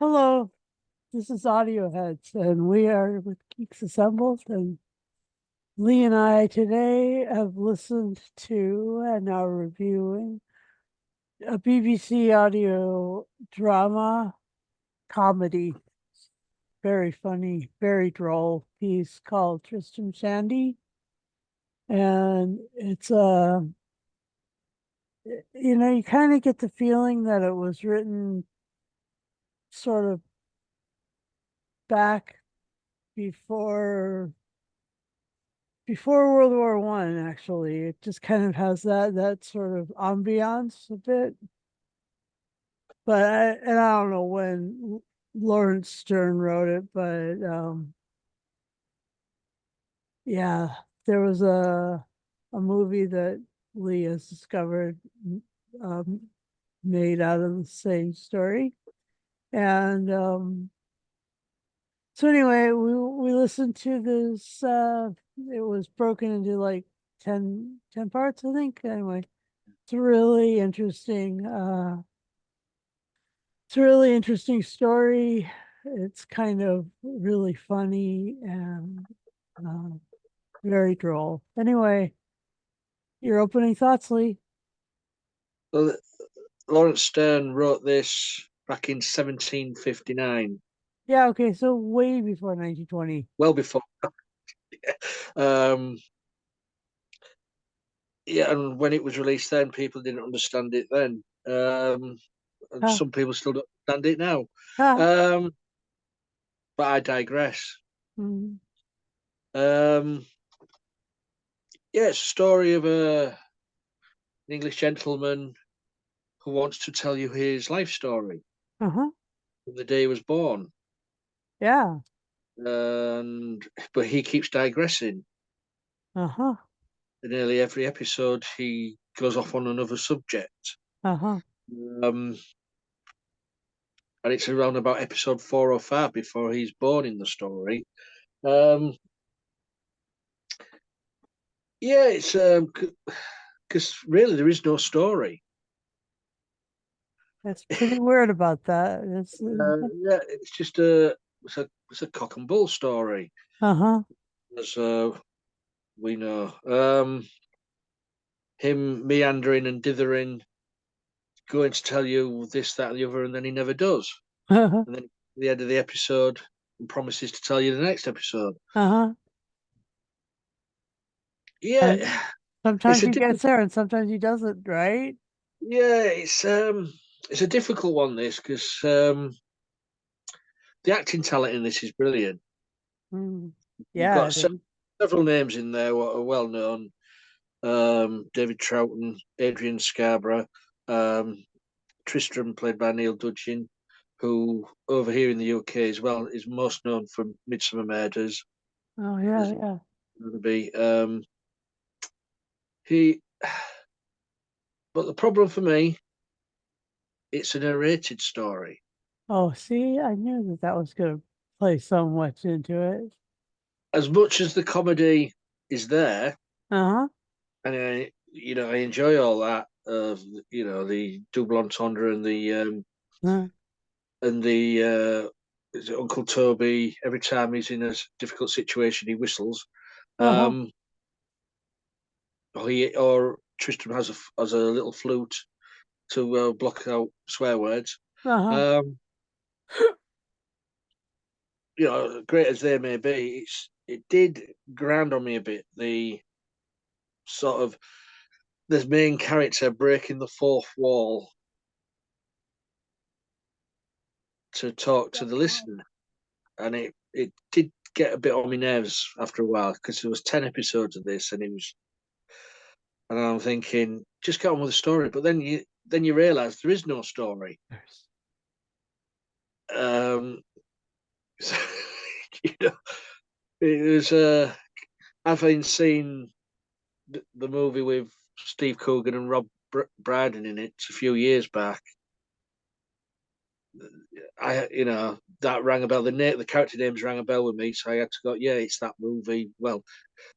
Hello, this is Audio Heads, and we are with Geeks Assembled. And Lee and I today have listened to and are reviewing a BBC audio drama comedy, very funny, very droll piece called Tristram Shandy. And it's you kind of get the feeling that it was written sort of back before World War One, actually. It just kind of has that sort of ambiance a bit. But I don't know when Lawrence Stern wrote it, but yeah, there was a movie that Lee has discovered um, made out of the same story. And so anyway, we listened to this. It was broken into like 10 parts, I think. Anyway, it's really interesting. It's a really interesting story. It's kind of really funny and uh, very droll. Anyway, your opening thoughts, Lee? Well, Lawrence Stern wrote this back in 1759, Yeah, okay, so way before 1920. well before. Um, yeah, and when it was released, then people didn't understand it then, and Huh, some people still don't understand it now. huh. Um, but I digress. Mm, Um, yeah, it's a story of an English gentleman who wants to tell you his life story uh-huh. from the day he was born, Yeah. and but he keeps digressing. Uh-huh. In nearly every episode, he goes off on another subject. Uh-huh. Um, and it's around about episode 4 or 5 before he's born in the story. Um, yeah, it's because really there is no story. That's pretty weird about that. Yeah, it's just it's a cock and bull story, Uh-huh. as we know. Him meandering and dithering, going to tell you this, that, and the other, and then he never does. Uh-huh. And then at the end of the episode, he promises to tell you the next episode. Uh-huh. Yeah, And it's sometimes a he difficult. gets there and sometimes he doesn't, right? Yeah, it's a difficult one this because the acting talent in this is brilliant. Mm. You've Yeah, got it is. several names in there what are well known. David Troughton, Adrian Scarborough, um, Tristram played by Neil Dudgeon, who over here in the UK as well is most known for Midsummer Murders Oh, yeah, as yeah. to be. He, but the problem for me, it's a narrated story. Oh, see, I knew that that was going to play so much into it. As much as the comedy is there, Uh-huh. and I enjoy all that of the double entendre Uh, and the is it Uncle Toby every time he's in a difficult situation he whistles, uh-huh. um, or Tristram has a little flute to block out swear words. Uh-huh. Um, great as they may be, it did ground on me a bit. The sort of this main character breaking the fourth wall to talk to the listener, and it did get a bit on my nerves after a while because there was 10 episodes of this, and I'm thinking just get on with the story, but then you realise there is no story. Um, so, you know, it was having seen the movie with Steve Coogan and Rob Brydon in it a few years back. That rang a bell. The character names rang a bell with me, so I had to go. Yeah, it's that movie. Well,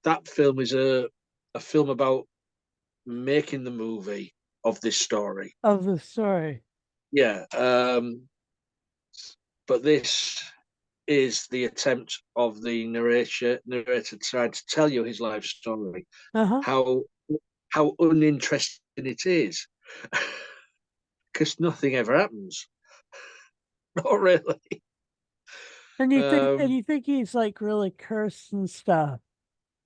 that film is a film about making the movie of this story. Of the story. Yeah, but this is the attempt of the narrator trying to tell you his life story, Uh-huh. how uninteresting it is, because nothing ever happens. Not really. And Um, you think he's like really cursed and stuff.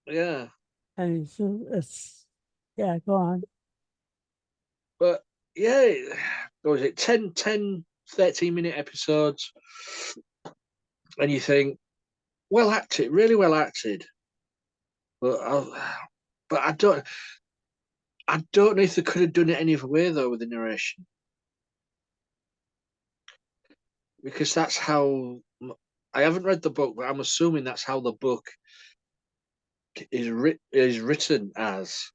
yeah, And it's yeah, go on. but yeah, what was it 13-minute episodes, and you think, well acted, really well acted, but but I don't know if they could have done it any other way though with the narration, because that's how. I haven't read the book, but I'm assuming that's how the book is written as.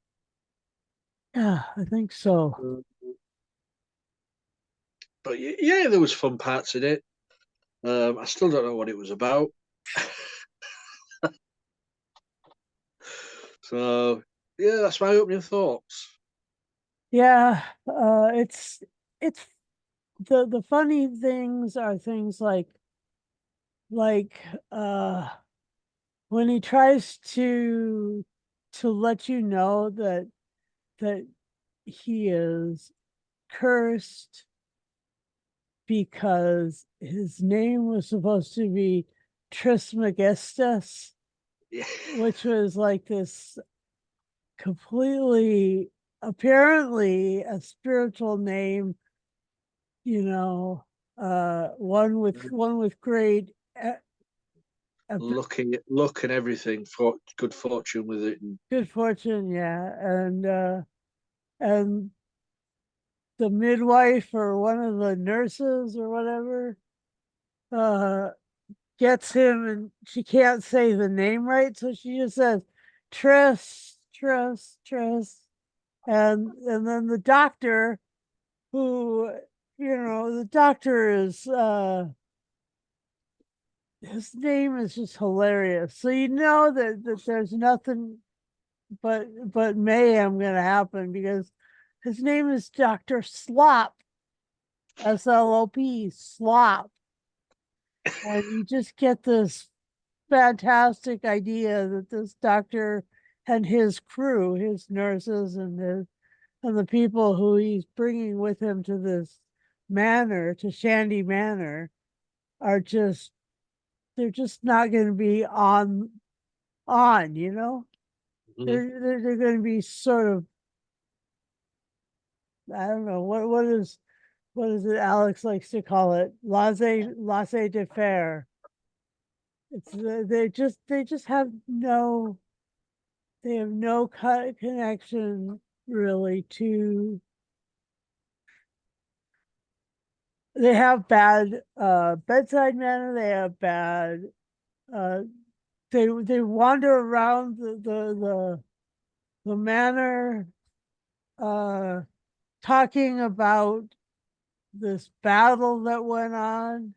Yeah, I think so. But yeah, there was fun parts in it. I still don't know what it was about. So yeah, that's my opening thoughts. Yeah, it's the funny things are things like uh when he tries to let you know that he is cursed because his name was supposed to be Trismegistus, Yeah. which was like this completely apparently a spiritual name, you know, one with great Luck and everything for good fortune with it. And good fortune, yeah, and the midwife or one of the nurses or whatever uh gets him and she can't say the name right, so she just says Tris, and then the doctor who the doctor is his name is just hilarious. So you know that there's nothing but mayhem gonna happen because his name is Dr. Slop, SLOP, Slop. And you just get this fantastic idea that this doctor and his crew, his nurses and the people who he's bringing with him to this manor, to Shandy Manor, are just they're just not going to be on, you know. Mhm. They're going to be sort of, I don't know what is it Alex likes to call it, laissez de faire. It's they just have no they have no connection really to. They have bad bedside manner. They have bad. Uh, they wander around the manor, uh, talking about this battle that went on,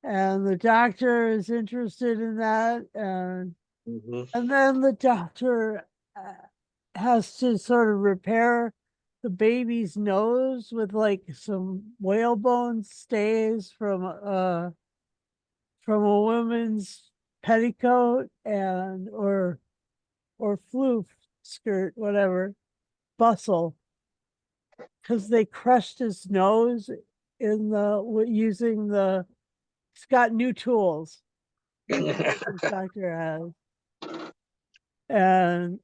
and the doctor is interested in that, Mhm. and then the doctor has to sort of repair the baby's nose with like some whalebone stays from a woman's petticoat and or floof skirt, whatever, bustle, because they crushed his nose in using the. He's got new tools. This doctor has, and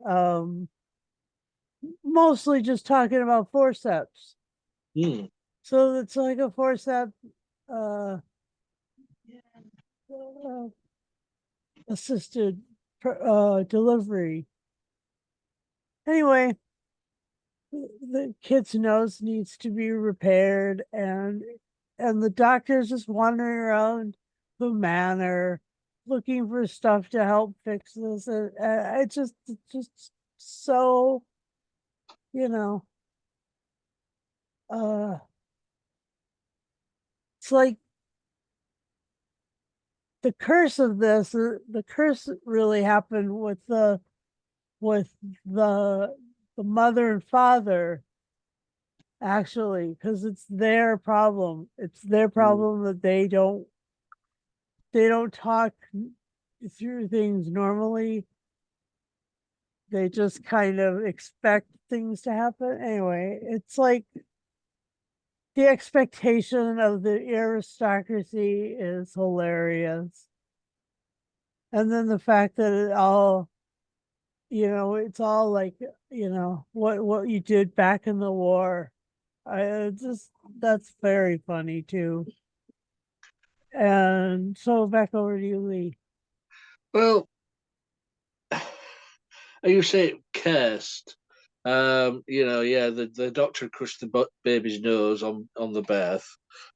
mostly just talking about forceps. Hmm. So it's like a forceps uh, uh, assisted delivery. Anyway, the kid's nose needs to be repaired, and the doctor's just wandering around the manor looking for stuff to help fix this. And it's just so you know uh it's like the curse really happened with the the mother and father, actually, because it's their problem. It's their problem that they don't they don't talk through things normally. They just kind of expect things to happen. Anyway, it's like the expectation of the aristocracy is hilarious. And then the fact that it all, it's all like, what you did back in the war. Just that's very funny too. And so back over to you, Lee. Well, you say cursed. Yeah, the doctor crushed the baby's nose on the birth.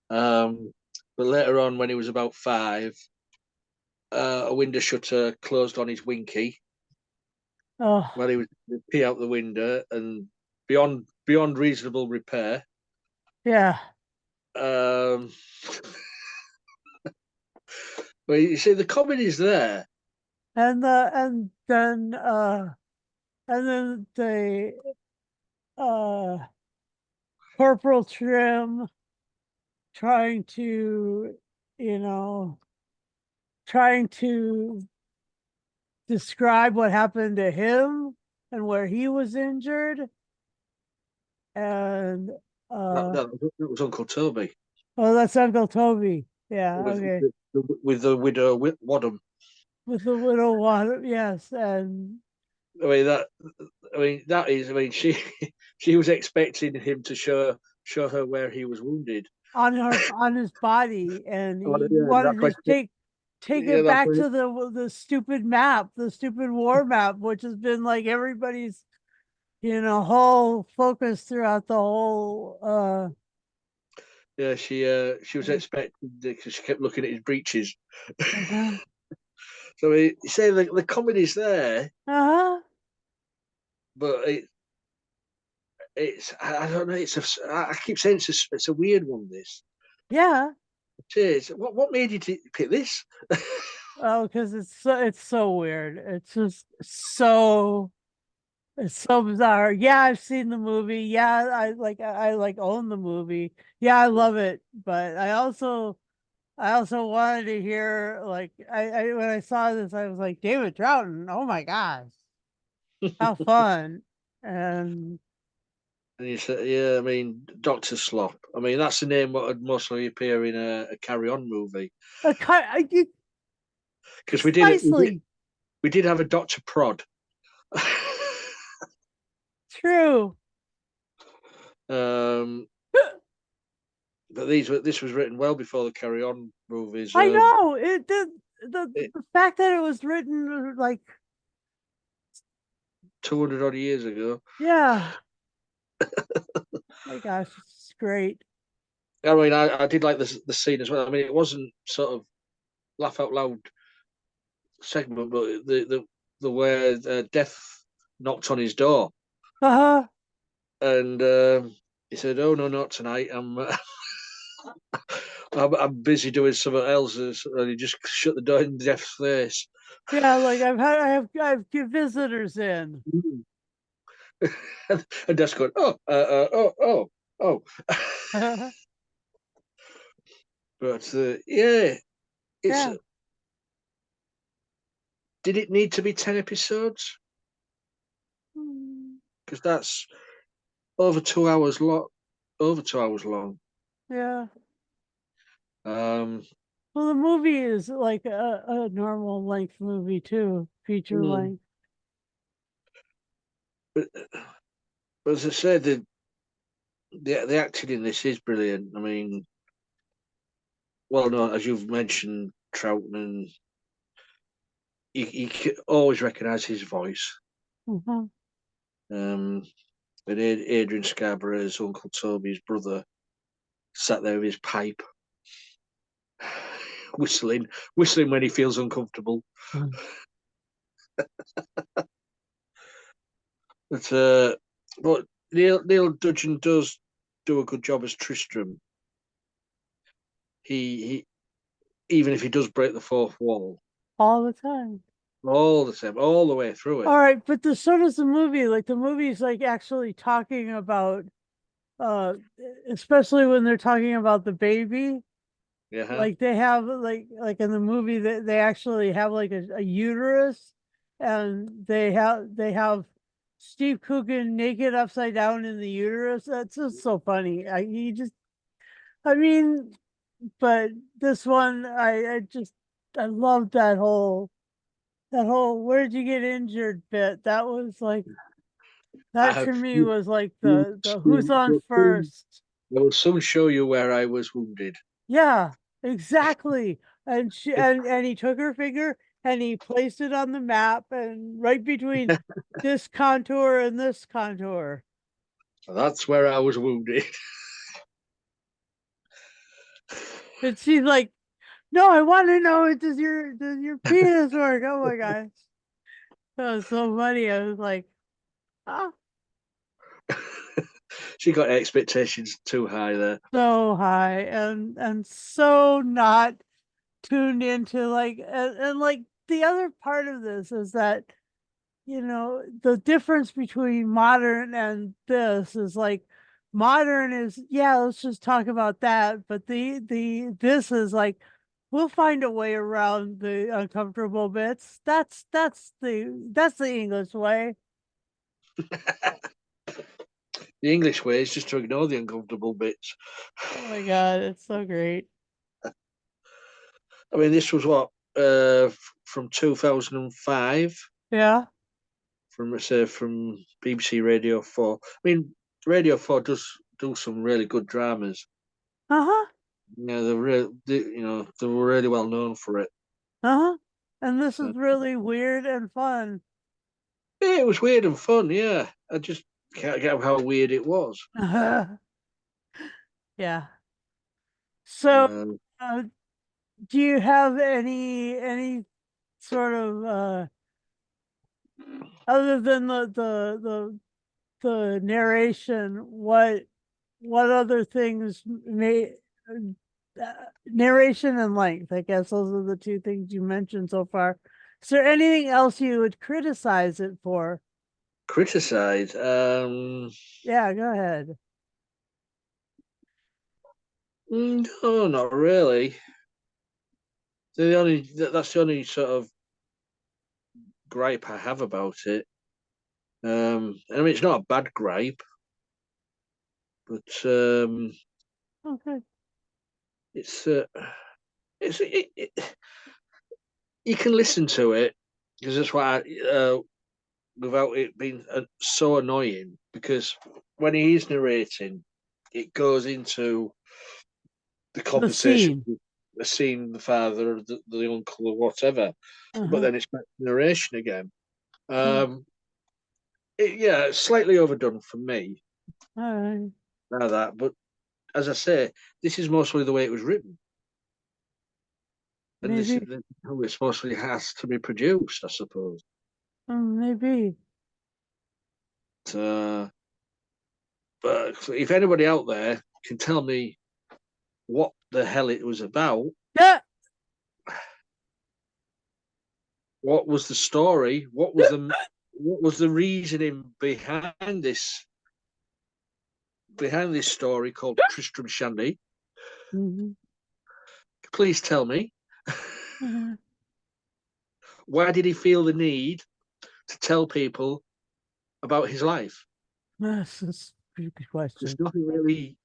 But later on, when he was about 5, a window shutter closed on his winky Oh, while he was pee out the window, and beyond reasonable repair. yeah. Um, well, you see, the comedy's there. And then the uh Corporal Trim trying to, you know, trying to describe what happened to him and where he was injured. And That, uh that, that was Uncle Toby oh, that's Uncle Toby. Yeah, with okay. with the widow Wadham. With the little water, yes, and I mean that. I mean that is. I mean she she was expecting him to show her where he was wounded. on his body, and Oh, he yeah, wanted that's to why. take Yeah, it that's back why. to the stupid map, the stupid war map, which has been like everybody's whole focus throughout the whole Yeah, she was expecting because she kept looking at his breeches. uh-huh, So you say the comedy's there, uh-huh, but it's I don't know. I keep saying it's a weird one. This yeah. it is. What made you pick this? Oh, because it's so weird. It's just so bizarre. Yeah, I've seen the movie. Yeah, I like own the movie. Yeah, I love it. But I also wanted to hear, like, I when I saw this, I was like, David Troughton, oh my gosh, how fun. And And you said, yeah, I mean, Doctor Slop. I mean, that's the name what would mostly appear in a Carry On movie because precisely we did have a Doctor Prod. true. um, but this was written well before the Carry On movies. I know it did. the It, the fact that it was written like, 200 odd years ago. yeah, my gosh, it's great. I mean, I did like the scene as well. I mean, it wasn't sort of laugh out loud segment, but the where Death knocked on his door Uh-huh. and he said, "Oh no, not tonight. I'm busy doing something else," and he just shut the door in Death's face. Yeah, like I've visitors in. And Death's going, "Oh, oh." But yeah, it's Yeah. did it need to be 10 episodes? Mm, Because that's over 2 hours long. Over 2 hours long. yeah. Um, Well, the movie is like a normal length movie too, feature mm, length. but, but as I said, the acting in this is brilliant. I mean, well, no, as you've mentioned, Troutman, you can always recognise his voice. Mhm. Um, and Adrian Scarborough's Uncle Toby's brother sat there with his pipe, whistling when he feels uncomfortable. But Neil Dudgeon does do a good job as Tristram. He even if he does break the fourth wall, All the time. all the same, all the way through it. All right, but so does the movie. Like the movie's like actually talking about uh especially when they're talking about the baby. Yeah. Like they have like in the movie that they actually have like a uterus, and they have Steve Coogan naked upside down in the uterus. That's just so funny. I mean, but this one I loved that whole where'd you get injured bit. That was like that I, to me you, was like you, the who's on first. I will soon show you where I was wounded. Yeah, exactly. And he took her finger and he placed it on the map and right between this contour and this contour. That's where I was wounded. And she's like, "No, I want to know, does your penis work?" Oh my gosh. That was so funny. I was like, ah, She got expectations too high there. so high and so not tuned into and like the other part of this is that the difference between modern and this is like modern is, yeah, let's just talk about that. But this is like, we'll find a way around the uncomfortable bits. That's the English way. The English way is just to ignore the uncomfortable bits. Oh my God, it's so great. I mean, this was what from 2005 Yeah. from BBC Radio 4. I mean, Radio 4 does do some really good dramas. Uh-huh. Yeah, they were really well known for it. Uh-huh. And this So, is really weird and fun. yeah, it was weird and fun. Yeah, I just can't get how weird it was. Yeah. So, Um, uh, do you have any sort of other than the narration, what other things may narration and length, I guess those are the two things you mentioned so far. Is there anything else you would criticize it for? Criticize. Yeah, go ahead. No, not really. That's the only sort of gripe I have about it. I mean, it's not a bad gripe, but Okay. it's you can listen to it because that's why without it being so annoying. Because when he is narrating, it goes into the The conversation, scene. the scene, the father, or the uncle, or whatever. But Uh-huh. then it's back to narration again. Uh, Um, yeah, it's slightly overdone for me. all right. Now that, but as I say, this is mostly the way it was written, and this is Maybe. how it's mostly has to be produced, I suppose. Maybe. Uh, but if anybody out there can tell me what the hell it was about, Yeah. what was the story, what was the reasoning behind this story called Tristram Shandy, Mhm. please tell me. Mhm. Why did he feel the need to tell people about his life? That's a stupid Because question. nothing really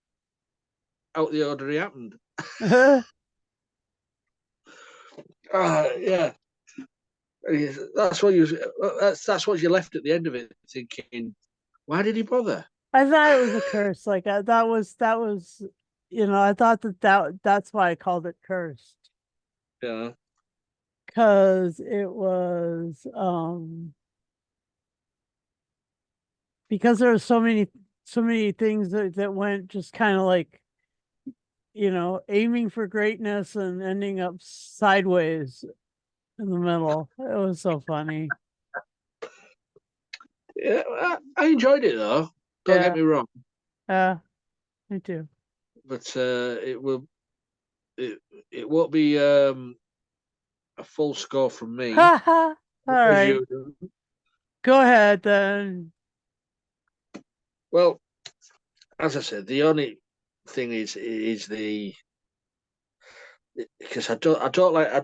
out of the ordinary happened. Yeah, that's what you. That's what you left at the end of it, thinking, why did he bother? I thought it was a curse. Like that was, I thought that's why I called it cursed. Yeah, Because it was because there were so many things that went just kind of like, aiming for greatness and ending up sideways in the middle. It was so funny. yeah. I enjoyed it though. Don't get Yeah. me wrong, Me too. but it it won't be a full score from me Ha ha. All as right. you do. Go ahead then. Well, as I said, the only thing is the because I don't like.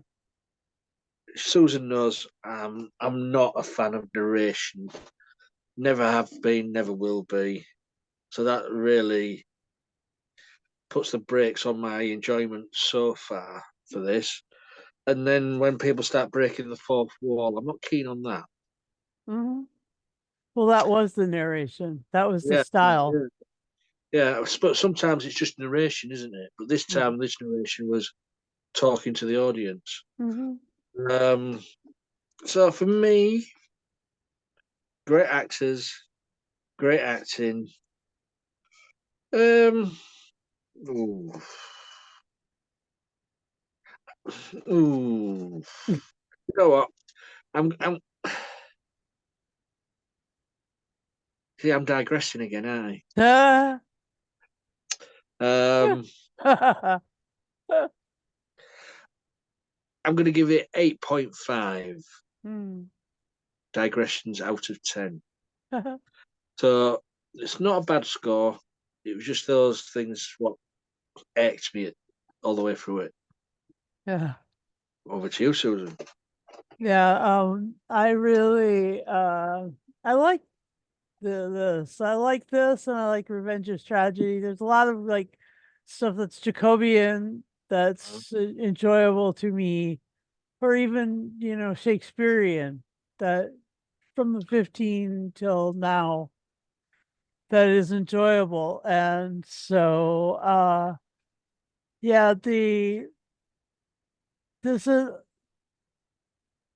Susan knows I'm not a fan of narration. Never have been, never will be. So that really puts the brakes on my enjoyment so far for this. And then when people start breaking the fourth wall, I'm not keen on that. Hmm. Well, that was the narration. That was the Yeah, style. yeah, yeah. But sometimes it's just narration, isn't it? But this time, this narration was talking to the audience. Mm-hmm. Um, so for me, great actors, great acting. Um, ooh, ooh. You know what? I'm. See, I'm digressing again, aren't Ah. I? I'm going to give it 8.5 Hmm. digressions out of 10. So it's not a bad score. It was just those things what irked me all the way through it. Yeah. Over to you, Susan. Yeah. I really I like this. I like this and I like Revenge is Tragedy. There's a lot of like stuff that's Jacobean that's enjoyable to me, or even, Shakespearean that from the 15 till now that is enjoyable. And so yeah, the this is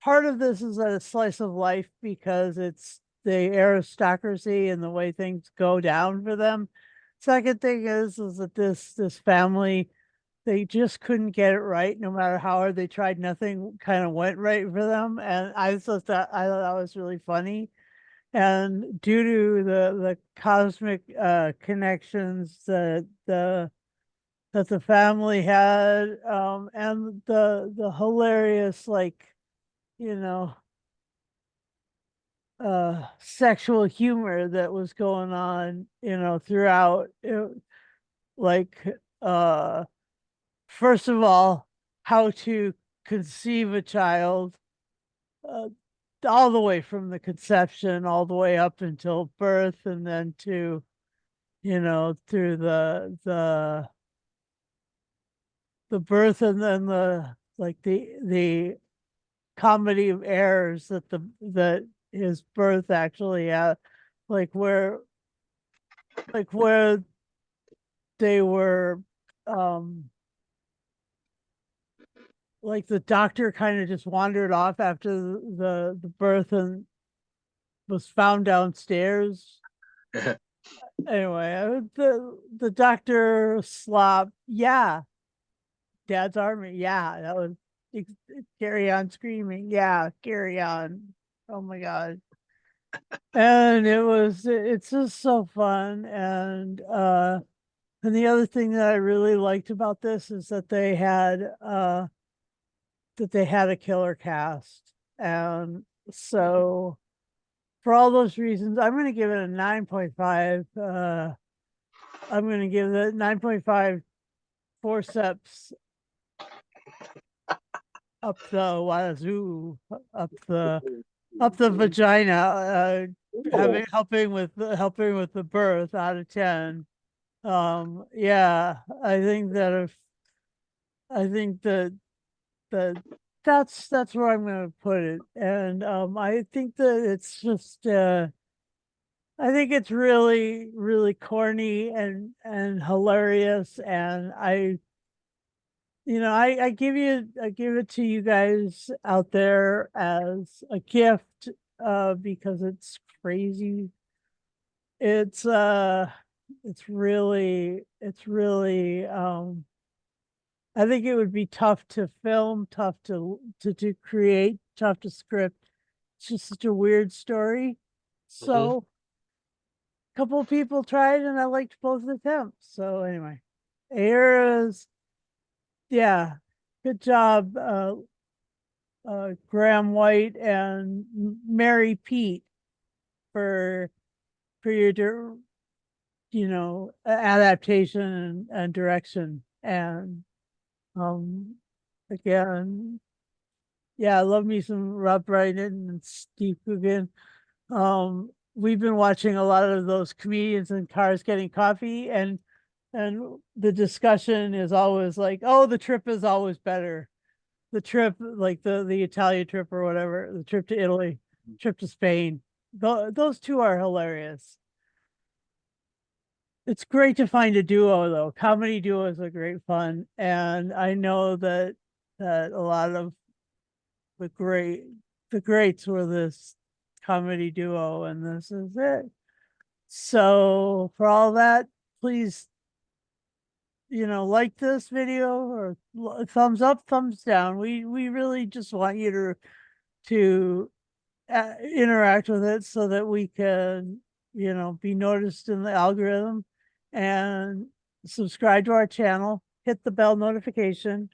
part of this is a slice of life because it's the aristocracy and the way things go down for them. Second thing is that this family, they just couldn't get it right no matter how hard they tried. Nothing kind of went right for them, and I thought that was really funny. And due to the cosmic connections that the family had, and the hilarious, like, you know sexual humor that was going on, throughout it, like, uh first of all, how to conceive a child, uh, all the way from the conception all the way up until birth, and then to, through the birth, and then the, like, the comedy of errors that his birth actually had, like where they were, um like the doctor kind of just wandered off after the birth and was found downstairs. Anyway, the doctor slop, yeah, dad's army, yeah, that was ex- carry on screaming, yeah, carry on. Oh my god. And it's just so fun. And the other thing that I really liked about this is that they had a killer cast. And so for all those reasons, I'm going to give it a 9.5. I'm going to give it 9.5 forceps up the wazoo, up the up the vagina, Oh. helping with the birth out of 10. Yeah, I think that that's where I'm going to put it. And I think that it's just I think it's really, really corny and hilarious. And I give it to you guys out there as a gift, because it's crazy. It's it's really, I think it would be tough to film, tough to create, tough to script. It's just such a weird story. Mhm. So a couple of people tried and I liked both attempts. So anyway, Era's, yeah, good job, Graham White and Mary Pete, for your adaptation and direction. And again. Yeah, I love me some Rob Brydon and Steve Coogan. We've been watching a lot of those comedians in cars getting coffee, and the discussion is always like, oh, the trip is always better. The trip, like the Italian trip or whatever, the trip to Italy, trip to Spain. Those two are hilarious. It's great to find a duo though. Comedy duos are great fun. And I know that a lot of the greats were this comedy duo, and this is it. So for all that, please, like this video or thumbs up, thumbs down. We really just want you to interact with it so that we can, be noticed in the algorithm, and subscribe to our channel, hit the bell notification.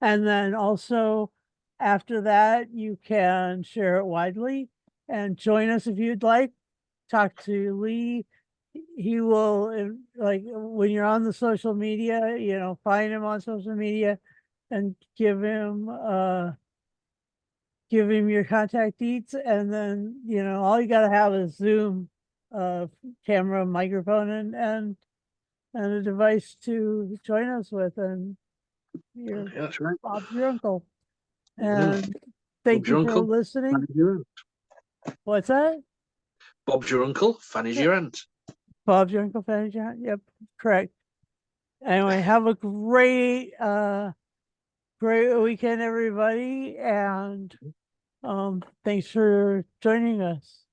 And then also after that, you can share it widely and join us if you'd like. Talk to Lee. He will, like, when you're on the social media, find him on social media and give him your contact deets. And then, all you got to have is Zoom, camera, microphone, and a device to join us with. And Yeah, that's right. Bob's your uncle. Mhm. And thank Bob's you your for uncle. listening. Fanny's your aunt. What's that? Bob's your uncle. Fanny's your aunt. Bob's your uncle, Fanny John? Yep, correct. Anyway, have a great weekend, everybody, and thanks for joining us.